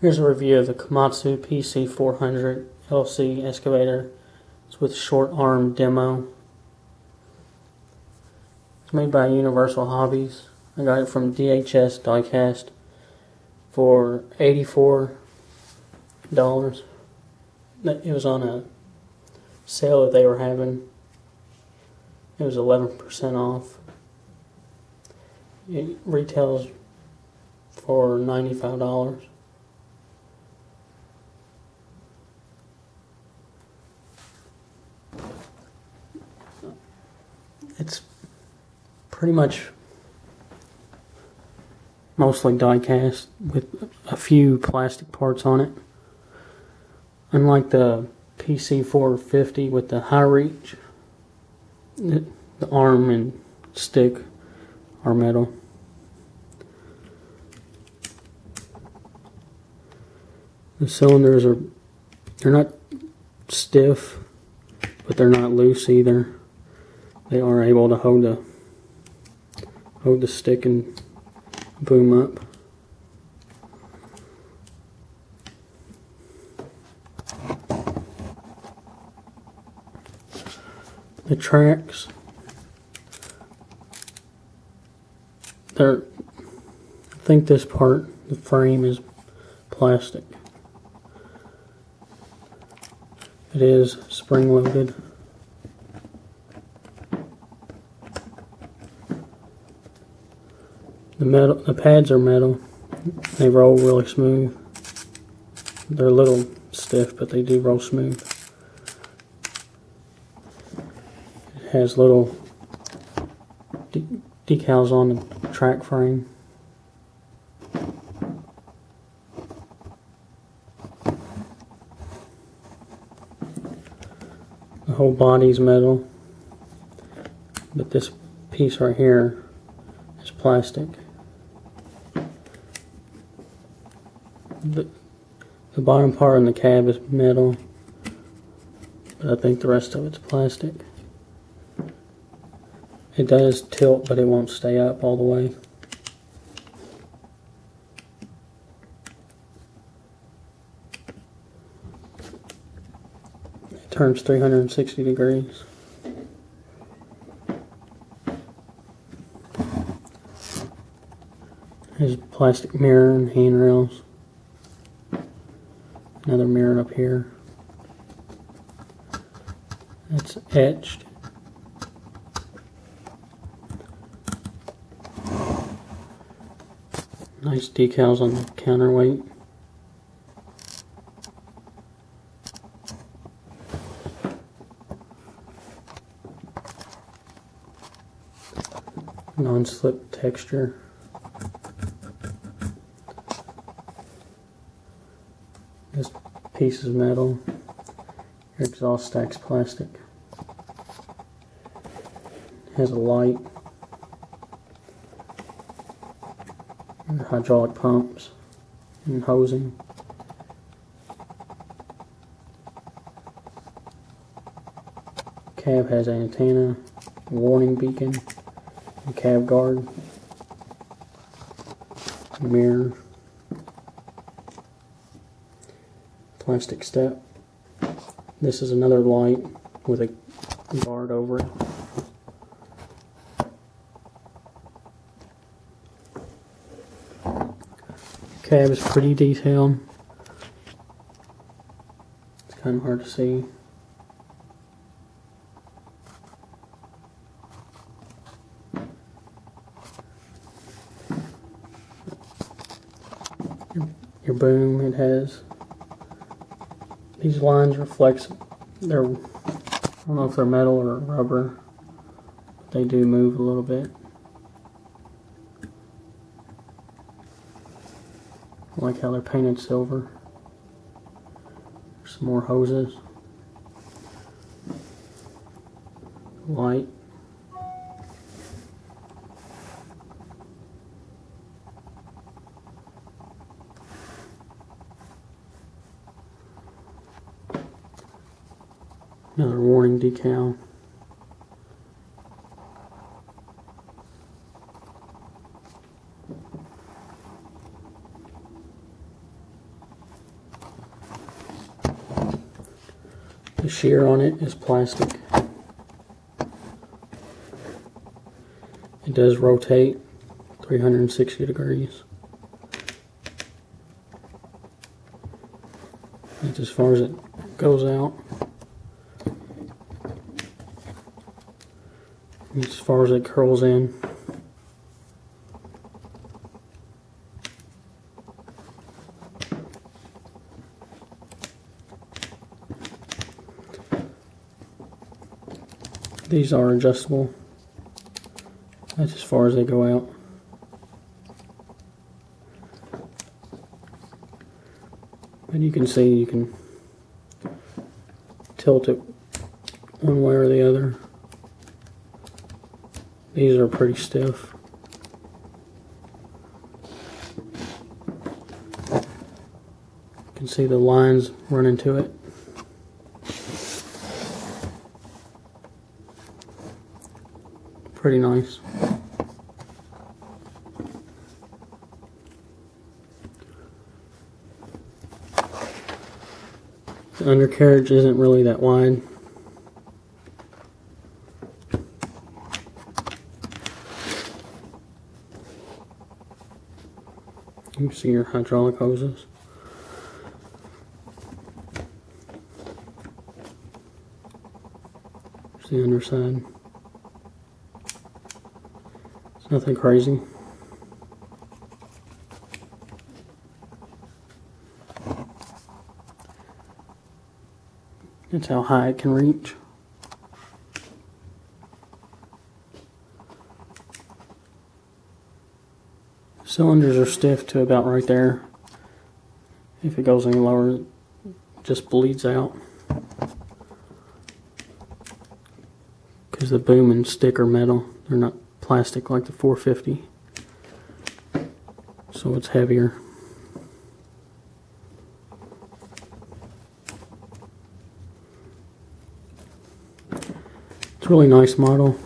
Here's a review of the Komatsu PC400LC excavator. It's with short arm demo. It's made by Universal Hobbies. I got it from Diecast for $84. It was on a sale that they were having. It was 11% off. It retails for $95. It's pretty much mostly die-cast with a few plastic parts on it. Unlike the PC450 with the high reach, the arm and stick are metal. The cylinders they're not stiff, but they're not loose either. They are able to hold the stick and boom up. The tracks, I think this part, the frame, is plastic. It is spring loaded. The pads are metal. They roll really smooth. They're a little stiff, but they do roll smooth. It has little decals on the track frame. The whole body's metal, but this piece right here is plastic. The bottom part in the cab is metal, but I think the rest of it's plastic. It does tilt, but it won't stay up all the way. It turns 360 degrees. There's a plastic mirror and handrails. Another mirror up here. It's etched. Nice decals on the counterweight. Non-slip texture. This piece is metal. Your exhaust stack's plastic. Has a light. And hydraulic pumps and hosing. Cab has antenna, warning beacon, and cab guard, mirror. Plastic step. This is another light with a guard over it. Cab is pretty detailed. It's kind of hard to see. Your boom, it has. These lines reflect, I don't know if they're metal or rubber, but they do move a little bit. I like how they're painted silver. There's some more hoses. Light. Another warning decal. The shear on it is plastic. It does rotate 360 degrees. That's as far as it goes out. As far as it curls in. These are adjustable. That's as far as they go out. And you can see you can tilt it one way or the other. These are pretty stiff. You can see the lines running to it. Pretty nice. The undercarriage isn't really that wide. You can see your hydraulic hoses. There's the underside. It's nothing crazy. That's how high it can reach. Cylinders are stiff to about right there. If it goes any lower, it just bleeds out. Because the boom and stick are metal. They're not plastic like the 450. So it's heavier. It's a really nice model.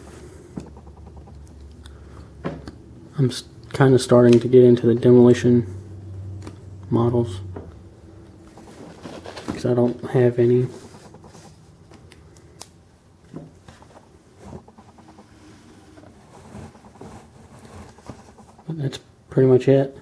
I'm kind of starting to get into the demolition models because I don't have any. But that's pretty much it.